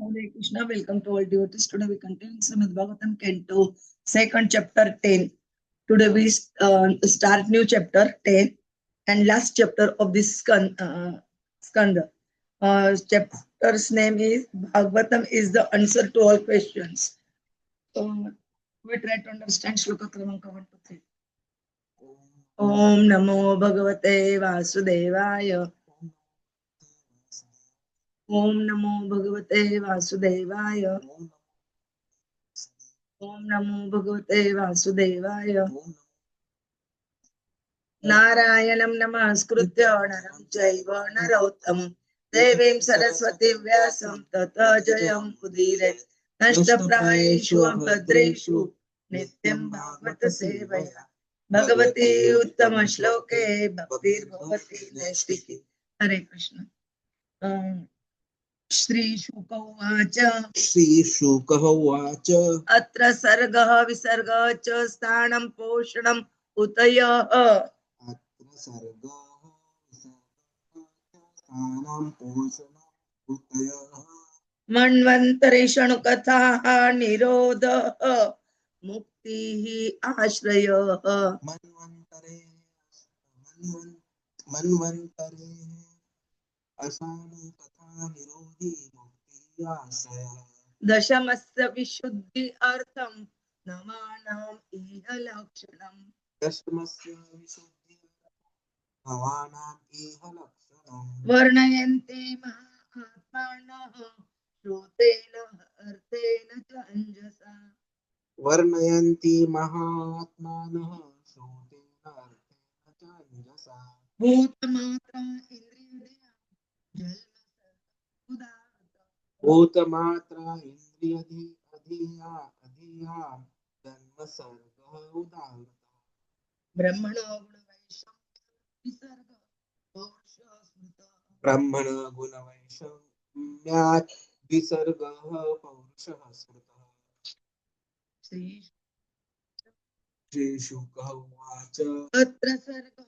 Hare Krishna, welcome to all devotees. Today we continue Śrīmad-Bhāgavatam Canto, second chapter 10. Today we start new chapter 10 and last chapter of this skanda. Chapter's name is Bhagavatam is the answer to all questions. We try to understand Shloka Kramanka 1 to 3. Om Namo Bhagavate Vasudevaya. Om Namo Bhagavate Vasudevaya. Om Namo Bhagavate Vasudevaya. Narayanam Namaskritya Naram Chaiva Narottam Devim Saraswati Vyasam Tata Jayam Udire Nashtaprayeshu Abhadreshu Nityam Bhagavata Sevaya Bhagavati Uttama Shloke Bhaktir Bhavati Naistiki. Hare Krishna. Śrī Śukadeva Śrī Śukadeva Atra sarga visarga cha sthānam poṣaṇam utayah. Atra sarga sthānam poṣaṇam utayah. Manvantara īśa-anukathā nirodha mukti āśraya. manvantare āśraya-tattva nirodhi mukti āśraya. Dashamasya vishuddhi artham namanam iha lakshanam. Dashamasya visuddhi namanam iha lakshanam. Varnayanti mahatmanah shrutena arthena cha anjasa. Varnayanti mahatmanah shrutena arthena cha anjasa. Bhutamatra indriyadaya Bhutamatra indriyadaya janma sarga udāvrata. Brahmana gunavaisham visarga poṣaṇa smrita. Brahmana gunavaishamyat visarga poṣaṇa smrita. Śrī Śrī-Śukadeva Atra sarga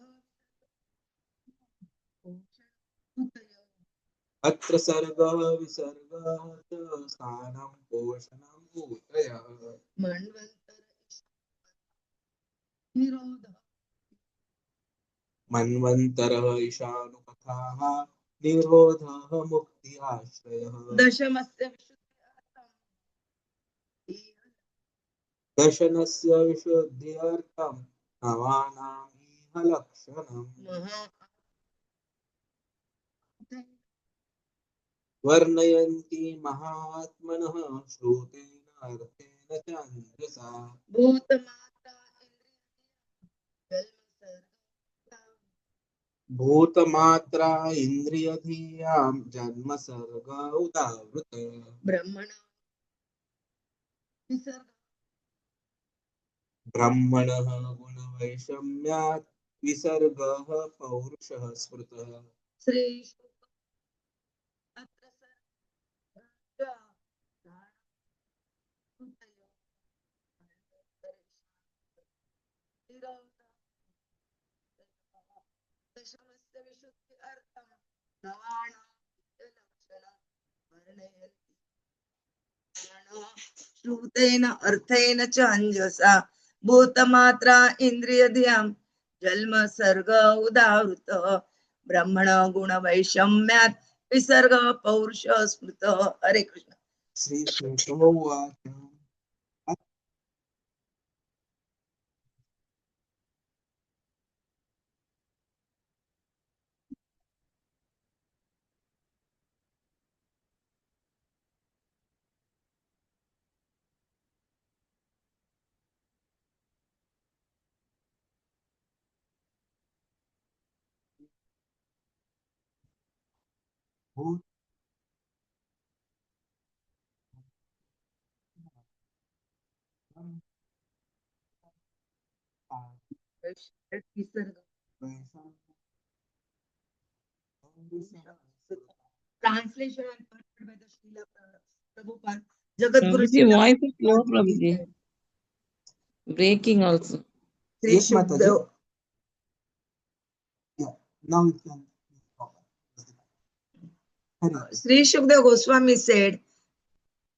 Atra sarga visarga sthānam poṣaṇam utayah. manvantara nirodha manvantara īśa-anukathā nirodha mukti āśraya. dashamasya vishuddhyartham Dashanasya vishuddhyartham navanam iha lakshanam. Varnayanti mahatmanah shrutena arthena cha anjasa. Bhutamatra indriyadhiyam janma sarga udāvrata. Brahmana visarga Brahmanah gunavaishamyat visarga pauruṣah smrita. Śrī Atra sarga dashamasya vishuddhyartham navanam shrutena arthena cha anjasa. Bhutamatra indriyadhyam jalma sarga udāvrata. Brahmana guna vaishamyat visarga paurusha smrita. Hare Krishna. Śrī Śukadeva Translation and by the Srila Prabhupada. Jagadguru Prabhuji, voice is low, Prabhuji. Breaking also. Śrī Yes, Mataji. Śukadeva. Yeah, now it can. Śrī Śukadeva Gosvāmī said,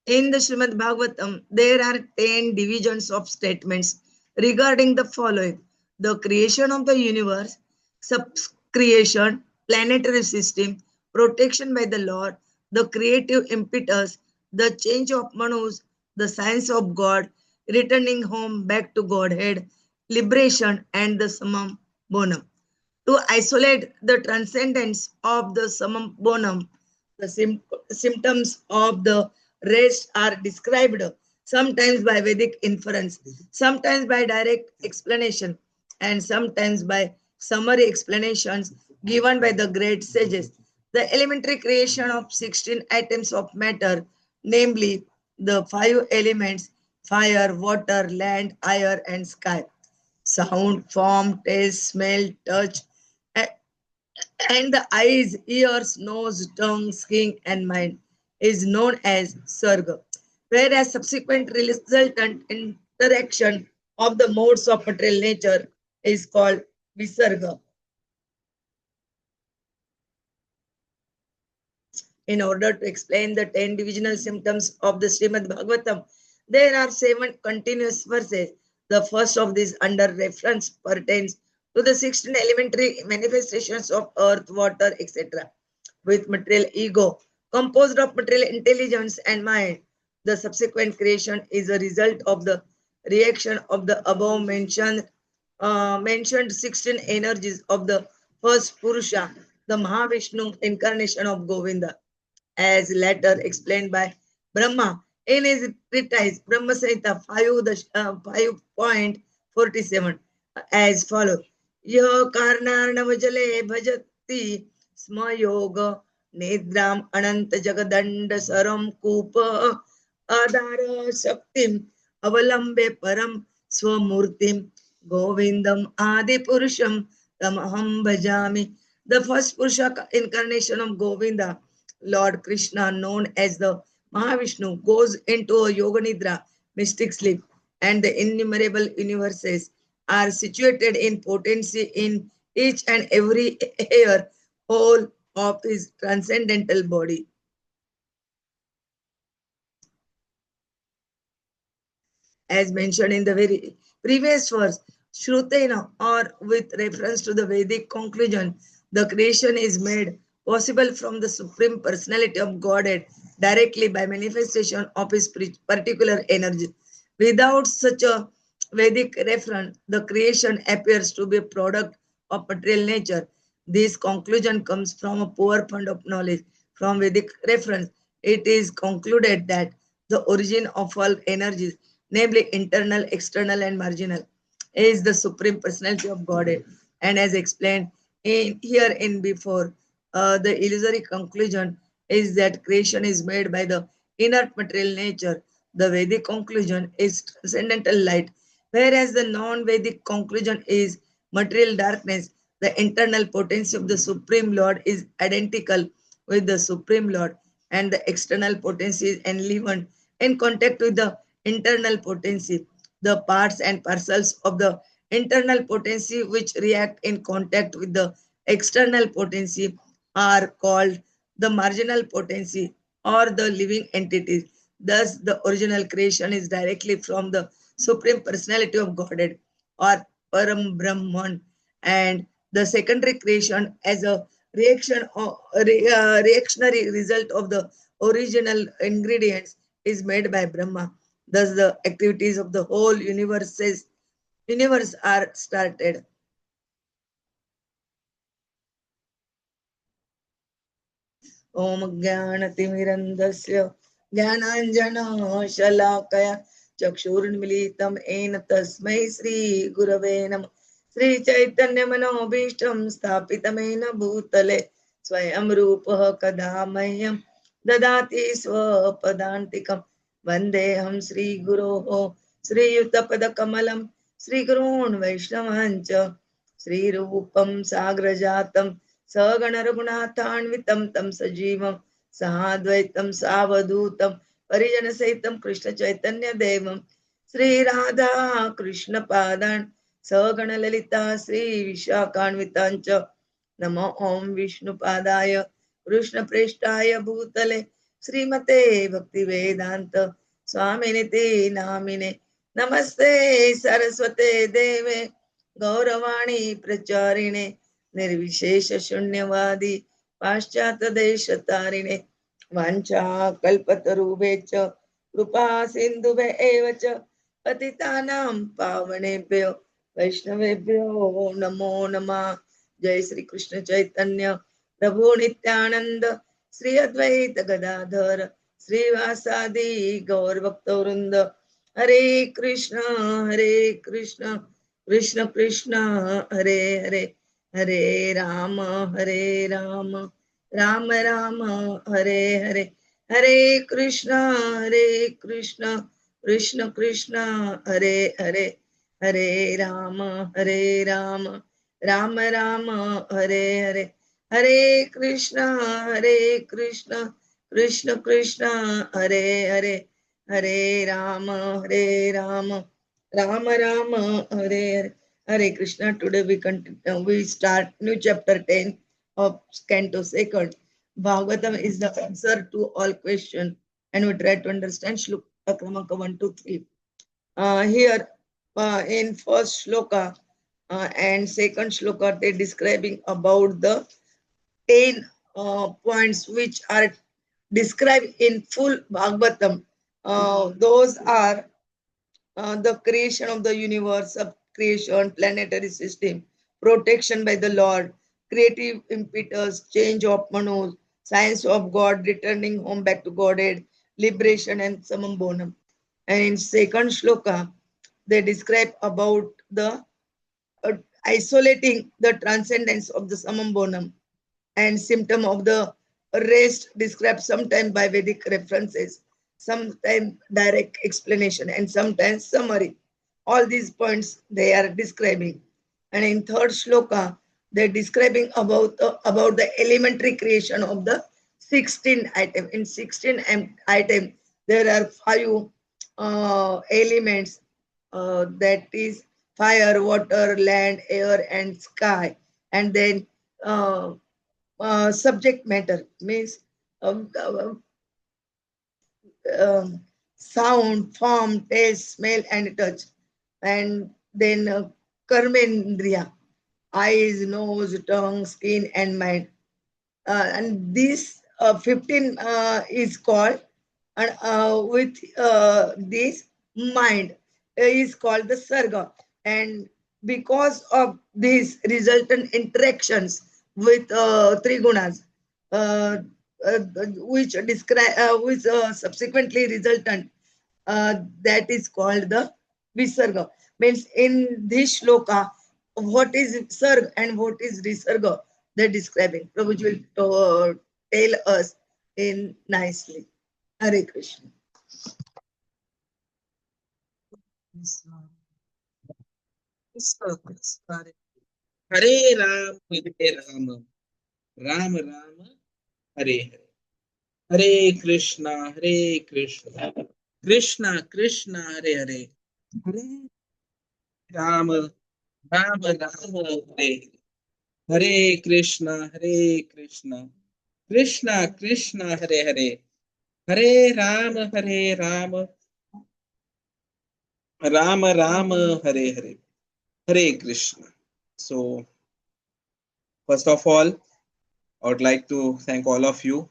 In the Śrīmad-Bhāgavatam, there are 10 divisions of statements regarding the following: the creation of the universe, subcreation, planetary system, protection by the Lord, the creative impetus, the change of Manus, the science of God, returning home back to Godhead, liberation, and the summum bonum. To isolate the transcendence of the summum bonum, the symptoms of the rest are described sometimes by Vedic inference, sometimes by direct explanation, and sometimes by summary explanations given by the great sages. The elementary creation of 16 items of matter, namely the 5 elements fire, water, land, air, and sky, sound, form, taste, smell, touch, and the eyes, ears, nose, tongue, skin, and mind is known as sarga, whereas subsequent resultant interaction of the modes of material nature is called visarga. In order to explain the 10 divisional symptoms of the Śrīmad-Bhāgavatam, there are 7 continuous verses. The first of these under reference pertains to the 16 elementary manifestations of earth, water, etc. with material ego, composed of material intelligence and mind. The subsequent creation is a result of the reaction of the above mentioned 16 energies of the first Purusha, the Mahavishnu incarnation of Govinda, as later explained by Brahma in his treatise Brahma Samhita 5.47 as follows: Yah karnarnav jale bhajati sma yoga nedram ananta jagadanda saram kupa adara shaktim avalambe param swamurtim govindam adi purusham tamaham bhajami. The first Purusha incarnation of Govinda, Lord Krishna, known as the Mahavishnu, goes into a yoga nidra, mystic sleep, and the innumerable universes are situated in potency in each and every hair whole of his transcendental body. As mentioned in the very previous verse, Shrutena, or with reference to the Vedic conclusion, the creation is made possible from the Supreme Personality of Godhead directly by manifestation of his particular energy. Without such a Vedic reference, the creation appears to be a product of material nature. This conclusion comes from a poor fund of knowledge. From Vedic reference, it is concluded that the origin of all energies, namely internal, external, and marginal, is the Supreme Personality of Godhead. And as explained here in before, the illusory conclusion is that creation is made by the inert material nature. The Vedic conclusion is transcendental light, whereas the non-Vedic conclusion is material darkness. The internal potency of the Supreme Lord is identical with the Supreme Lord, and the external potency is enlivened in contact with the internal potency. The parts and parcels of the internal potency which react in contact with the external potency are called the marginal potency or the living entities. Thus, the original creation is directly from the Supreme Personality of Godhead or Param Brahman, and the secondary creation as a reactionary result of the original ingredients is made by Brahma. Thus, the activities of the whole universe are started. Om Jnanatimirandasya Jnananjana-shalakaya Chakshurunmilitam Ena Tasmai Śrī Gurave Namah. Śrī Chaitanya-manobhishtam Sthapitamena Bhutale Swayam Rupaha Kadamahyam Dadati Swapadantikam Vandeham Śrī Guroho Śrī Yutapadakamalam Śrī Gurun Vaishnavancha Śrī Rupam Sagrajatam Sagana Raghunathanvitam tam sajivam sahadvaitam savadutam parijana saitam Krishna Chaitanya Devam Sri Radha Krishna Padan Sagana Lalita Sri Vishakhanvitancha Namo Om Vishnu Padaya Krishna Preshtaya Bhutale Srimate Bhaktivedanta Swaminiti Namine Namaste Saraswate Deve Gauravani Pracharine Nirvishesha Shunyavadi Paschata Deshatarine Vancha Kalpatarubhecha Krupa Sindhuve Evacha Patitanam Pavanebhyo Vaishnavebhyo Namo Namah. Jai Śrī Kṛṣṇa Chaitanya Prabhu Nityananda Śrī Advaita Gadadhara Śrī Vasadi Gaur Bhakta-vrinda. Hare Krishna Krishna Krishna Hare Hare Hare Rama Rama Rama Hare Hare Hare Krishna Krishna Krishna Hare Hare Hare Rama Rama Rama Hare Hare Hare Krishna Krishna Krishna Hare Hare Hare Rama Rama Rama Hare Hare. Hare Krishna. Today we continue. We start new chapter 10 of Canto 2nd. Bhagavatam is the answer to all questions, and we try to understand Śloka Kramaka 1 to 3. Here in first shloka and second shloka, they describing about the 10 points which are described in full Bhagavatam. Those are the creation of the universe, subcreation, planetary system, protection by the Lord, creative impetus, change of Manus, science of God, returning home back to Godhead, liberation and summum bonum. And in second shloka, they describe about the isolating the transcendence of the summum bonum and symptom of the rest described sometimes by Vedic references, sometimes direct explanation, and sometimes summary. All these points they are describing. And in third shloka, they're describing about the elementary creation of the 16 item. In 16 item, there are 5 elements, that is fire, water, land, air, and sky. And then subject matter means sound, form, taste, smell, and touch. And then karmendriya, eyes, nose, tongue, skin, and mind. And this 15 is called, and with this mind is called the sarga. And because of these resultant interactions with 3 gunas, which describe which subsequently resultant, that is called the visarga. Means in this shloka, what is sarga and what is visarga, they're describing. Prabhuji will tell us in nicely. Hare Krishna. Hare Ram, Ram Ram, Hare Hare. Hare Krishna, Krishna Krishna, Hare Hare. Hare Ram, Ram Ram, Hare Hare Krishna, Krishna Krishna, Hare Hare. Hare Ram, Ram Ram, Hare Hare. Hare Krishna. So, first of all, I would like to thank all of you.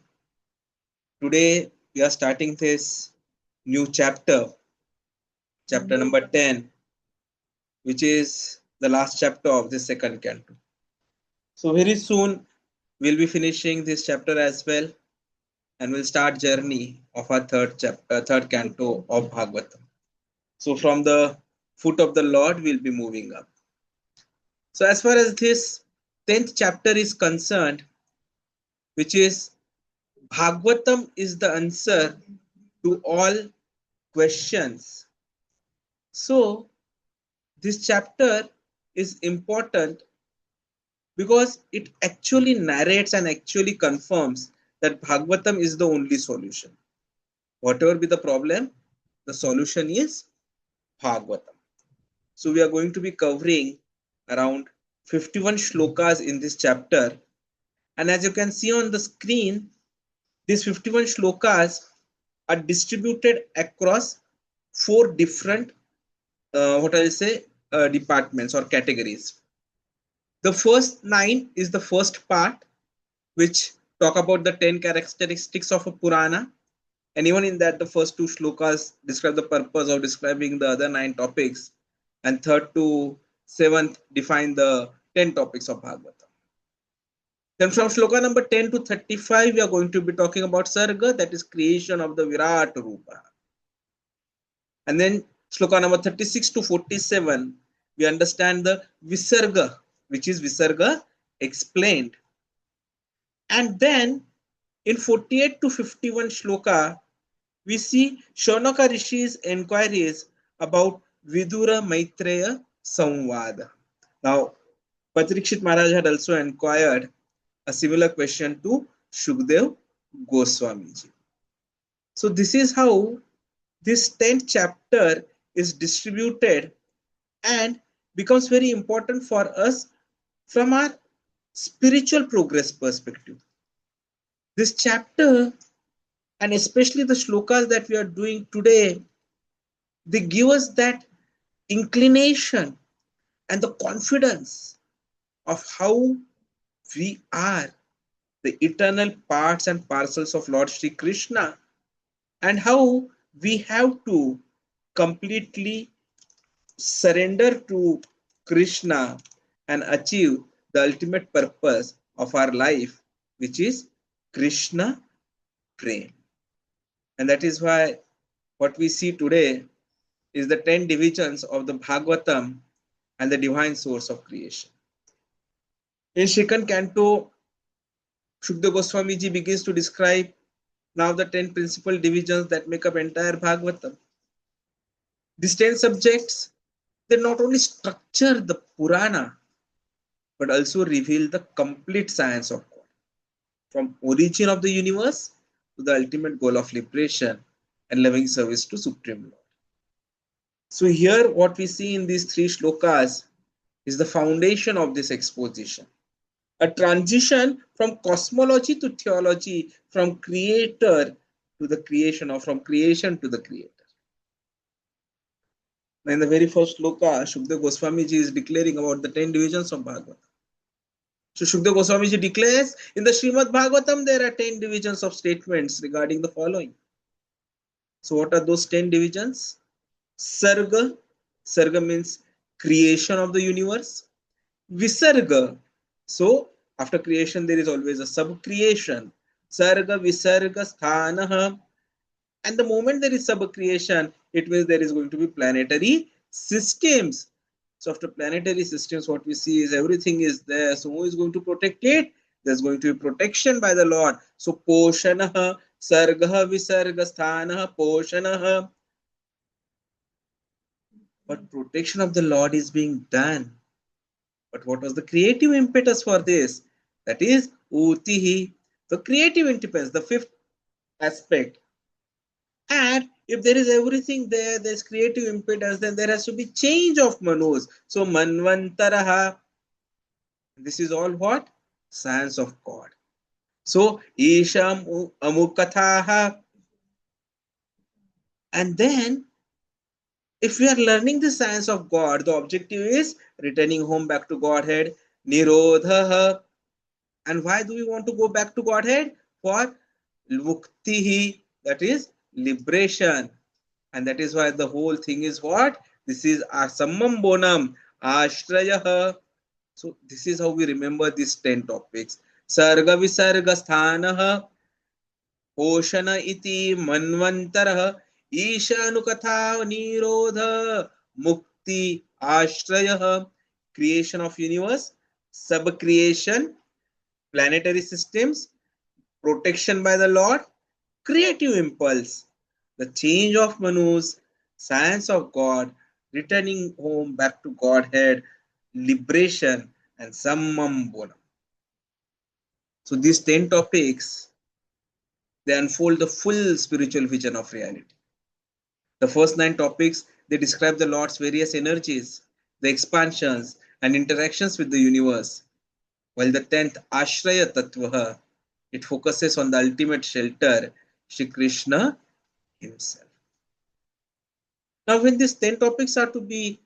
Today, we are starting this new chapter, chapter number 10, which is the last chapter of the second canto. So very soon, we'll be finishing this chapter as well, and we'll start journey of our third canto of Bhagavatam. So from the foot of the Lord, we'll be moving up. So as far as this 10th chapter is concerned, which is Bhagavatam is the answer to all questions. So this chapter is important because it actually narrates and actually confirms that Bhagavatam is the only solution. Whatever be the problem, the solution is Bhagavatam. So we are going to be covering around 51 shlokas in this chapter. And as you can see on the screen, these 51 shlokas are distributed across 4 different departments or categories. The first 9 is the first part, which talk about the 10 characteristics of a Purāṇa. And even in that, the first 2 shlokas describe the purpose of describing the other 9 topics. And 3rd to 7th define the 10 topics of Bhagavatam. Then from shloka number 10 to 35, we are going to be talking about sarga, that is creation of the Virat Rupa. And then shloka number 36 to 47, we understand the visarga, which is visarga explained. And then in 48 to 51 shloka, we see Shaunaka Rishi's inquiries about Vidura Maitreya Samvada. Now, Parikshit Maharaj had also inquired a similar question to Śukadeva Gosvāmī. So this is how this 10th chapter is distributed and becomes very important for us from our spiritual progress perspective. This chapter, and especially the shlokas that we are doing today, they give us that inclination and the confidence of how we are the eternal parts and parcels of Lord Śrī Kṛṣṇa, and how we have to completely surrender to Krishna and achieve the ultimate purpose of our life, which is Krishna Prem. And that is why what we see today is the 10 divisions of the Bhāgavatam and the divine source of creation. In second canto, Śukadeva Gosvāmī ji begins to describe now the 10 principal divisions that make up entire Bhāgavatam. These 10 subjects, they not only structure the Purāṇa, but also reveal the complete science of God, from origin of the universe to the ultimate goal of liberation and loving service to Supreme Lord. So here what we see in these 3 shlokas is the foundation of this exposition. A transition from cosmology to theology, from creator to the creation, or from creation to the creator. In the very first shloka, Śukadeva Gosvāmī ji is declaring about the 10 divisions of Bhagavatam. So Śukadeva Gosvāmī ji declares, in the Śrīmad-Bhāgavatam there are 10 divisions of statements regarding the following. So what are those 10 divisions? Sarga. Sarga means creation of the universe. Visarga. So after creation there is always a subcreation. Sarga, visarga, sthāna. And the moment there is subcreation, it means there is going to be planetary systems. So after planetary systems, what we see is everything is there. So who is going to protect it? There's going to be protection by the Lord. So poṣaṇa, sarga, visarga, sthāna, poṣaṇa. But protection of the Lord is being done. But what was the creative impetus for this? That is utihi, the creative impetus, the 5th aspect. And if there is everything there, there's creative impetus, then there has to be change of Manus. So manvantara. This is all what? Science of God. So īśa-anukathā. And then if we are learning the science of God, the objective is returning home back to Godhead, nirodha. And why do we want to go back to Godhead? For mukti, that is liberation. And that is why the whole thing is what? This is our summum bonum, āśraya-tattva. So this is how we remember these 10 topics. Sarga, visarga, sthāna, poṣaṇa iti, manvantara, īśa-anukathā, nirodha, mukti, āśraya-tattva, creation of universe, subcreation, planetary systems, protection by the Lord, creative impulse, the change of Manus, science of God, returning home back to Godhead, liberation, and summum bonum. So these 10 topics, they unfold the full spiritual vision of reality. The first 9 topics, they describe the Lord's various energies, the expansions and interactions with the universe, while the 10th āśraya-tattva It focuses on the ultimate shelter, Śrī Kṛṣṇa Himself. Now, when these 10 topics are to be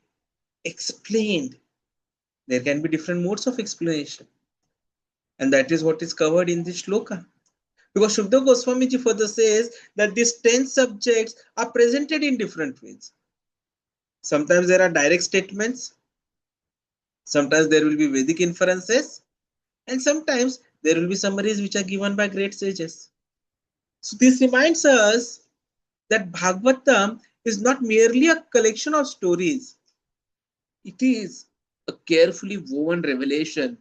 explained, there can be different modes of explanation. And that is what is covered in this shloka. Because Śukadeva Gosvāmī ji further says that these 10 subjects are presented in different ways. Sometimes there are direct statements, sometimes there will be Vedic inferences, and sometimes there will be summaries which are given by great sages. So this reminds us that Bhagavatam is not merely a collection of stories. It is a carefully woven revelation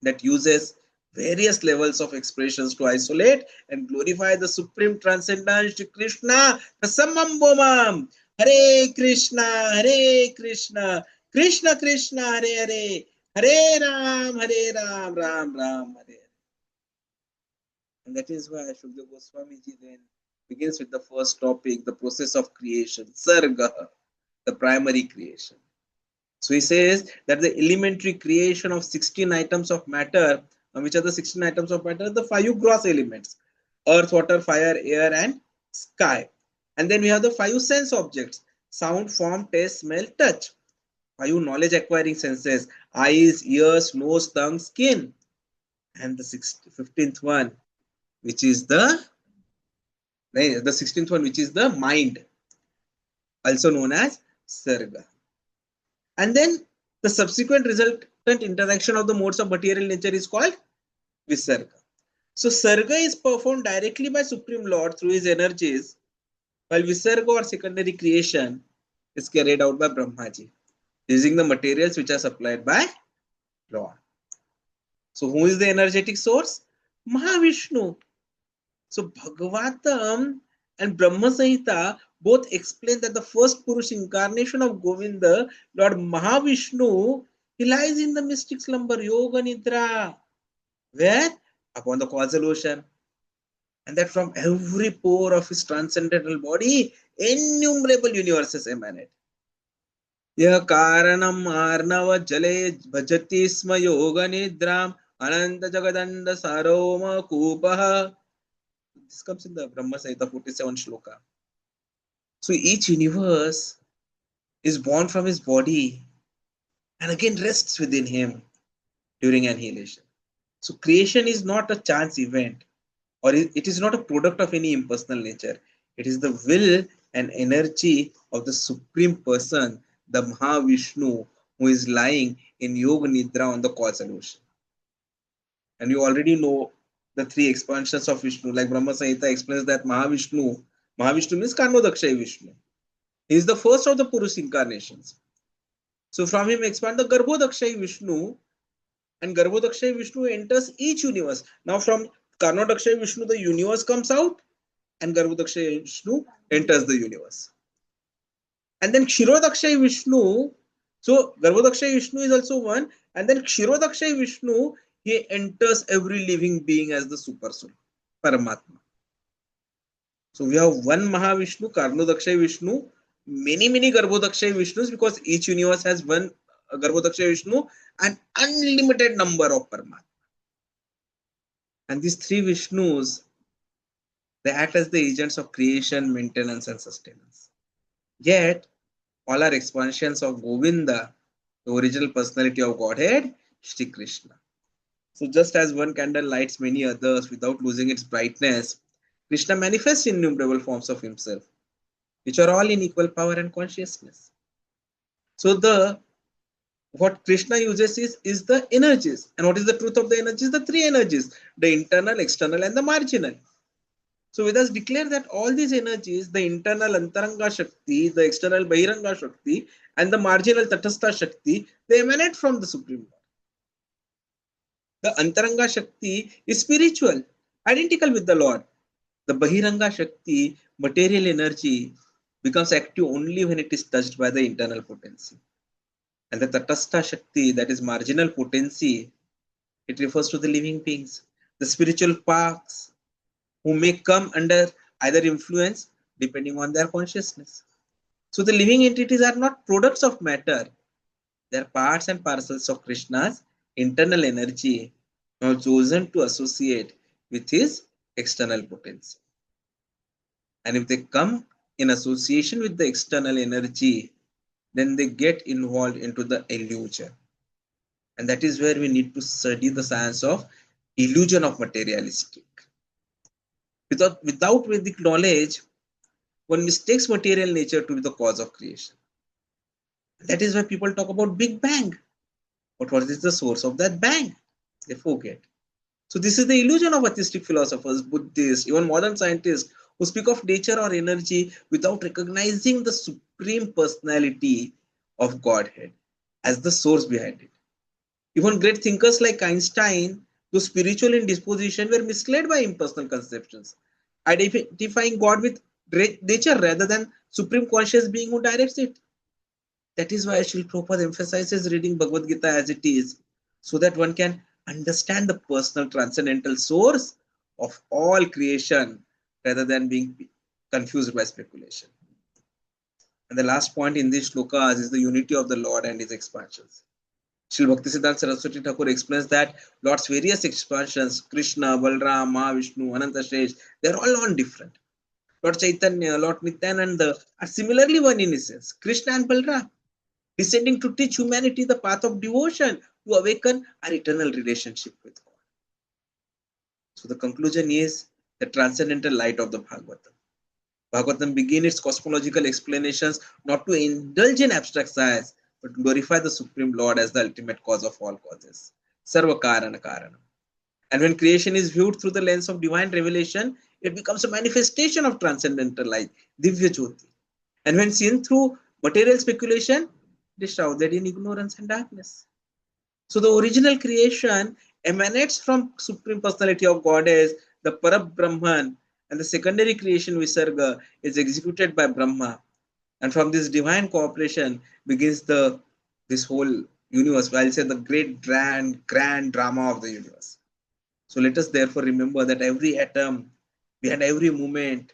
that uses various levels of expressions to isolate and glorify the supreme transcendence, Śrī Kṛṣṇa, the summum bonum. Hare Krishna, Krishna Krishna, Hare Hare, Hare Ram, Ram Ram, Hare. And that is why Śukadeva Gosvāmī ji then begins with the first topic, the process of creation, sarga, the primary creation. So he says that the elementary creation of 16 items of matter, which are the 16 items of matter, the 5 gross elements, earth, water, fire, air, and sky. And then we have the 5 sense objects, sound, form, taste, smell, touch. 5 knowledge acquiring senses, eyes, ears, nose, tongue, skin. And the 15th one, which is the 16th one, which is the mind, also known as sarga. And then the subsequent resultant interaction of the modes of material nature is called visarga. So sarga is performed directly by Supreme Lord through his energies, while visarga or secondary creation is carried out by Brahmaji, using the materials which are supplied by Lord. So who is the energetic source? Mahavishnu. So Bhagavatam and Brahma Samhita both explain that the first Purush incarnation of Govinda, Lord Mahavishnu, he lies in the mystic slumber, Yoga Nidra, where? Upon the causal ocean. And that from every pore of his transcendental body, innumerable universes emanate. Ya karanam arnava jale bhajati sma yoga nidram ananta jagadanda saroma kupaha. This comes in the Brahma Samhita 47 shloka. So each universe is born from his body and again rests within him during annihilation. So creation is not a chance event, or it is not a product of any impersonal nature. It is the will and energy of the Supreme Person, the Mahavishnu, who is lying in Yoga Nidra on the causal ocean. And you already know the 3 expansions of Vishnu, like Brahma Samhita explains that Mahavishnu means Karnodakshay Vishnu. He is the first of the Purush incarnations. So from him expand the Garbhodakshay Vishnu, and Garbhodakshay Vishnu enters each universe. Now from Karnodakshay Vishnu, the universe comes out, and Garbhodakshay Vishnu enters the universe. And then Kshirodakshay Vishnu, so Garbhodakshay Vishnu is also one, and then Kshirodakshay Vishnu, he enters every living being as the super soul, Paramatma. So we have one Mahavishnu, Karnodakshay Vishnu, many Garbhodakshay Vishnus, because each universe has one Garbhodakshay Vishnu, and unlimited number of Paramatma. And these 3 Vishnus, they act as the agents of creation, maintenance, and sustenance. Yet, all are expansions of Govinda, the original personality of Godhead, Śrī Kṛṣṇa. So just as one candle lights many others without losing its brightness, Krishna manifests innumerable forms of himself, which are all in equal power and consciousness. So what Krishna uses is the energies. And what is the truth of the energies? The 3 energies, the internal, external, and the marginal. So Vedas declare that all these energies, the internal Antaranga Shakti, the external Bahiranga Shakti, and the marginal Tatastha Shakti, they emanate from the Supreme Lord. The Antaranga Shakti is spiritual, identical with the Lord. The Bahiranga Shakti, material energy, becomes active only when it is touched by the internal potency. And the Tatastha Shakti, that is marginal potency, it refers to the living beings, the spiritual sparks, who may come under either influence depending on their consciousness. So the living entities are not products of matter. They are parts and parcels of Krishna's internal energy, now chosen to associate with his external potency. And if they come in association with the external energy, then they get involved into the illusion. And that is where we need to study the science of illusion of materialistic. Without Vedic knowledge, one mistakes material nature to be the cause of creation. That is why people talk about Big Bang. But what is the source of that bang? They forget. So this is the illusion of atheistic philosophers, Buddhists, even modern scientists who speak of nature or energy without recognizing the supreme personality of Godhead as the source behind it. Even great thinkers like Einstein, though spiritual in disposition, were misled by impersonal conceptions, identifying God with nature rather than supreme conscious being who directs it. That is why Śrīla Prabhupada emphasizes reading Bhagavad Gita as it is, so that one can understand the personal transcendental source of all creation rather than being confused by speculation. And the last point in these shlokas is the unity of the Lord and his expansions. Śrīla Bhaktisiddhanta Saraswati Thakur explains that Lord's various expansions, Krishna, Balram, Mahavishnu, Anantashesh, they are all non-different. Lord Chaitanya, Lord Nityananda are similarly one in essence, Krishna and Balram, descending to teach humanity the path of devotion to awaken our eternal relationship with God. So the conclusion is the transcendental light of the Bhagavatam. Bhagavatam begins its cosmological explanations not to indulge in abstract science, but glorify the Supreme Lord as the ultimate cause of all causes. Sarva Karana Karanam. And when creation is viewed through the lens of divine revelation, it becomes a manifestation of transcendental light, Divya Jyoti. And when seen through material speculation, it is shrouded in ignorance and darkness. So the original creation emanates from Supreme Personality of Godhead, the Parabrahman, and the secondary creation visarga is executed by Brahma. And from this divine cooperation begins this whole universe. I'll say the great grand drama of the universe. So let us therefore remember that every atom, behind every moment,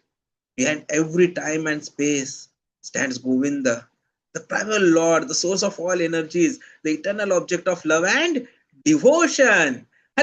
behind every time and space stands Govinda, the primal Lord, the source of all energies, the eternal object of love and devotion.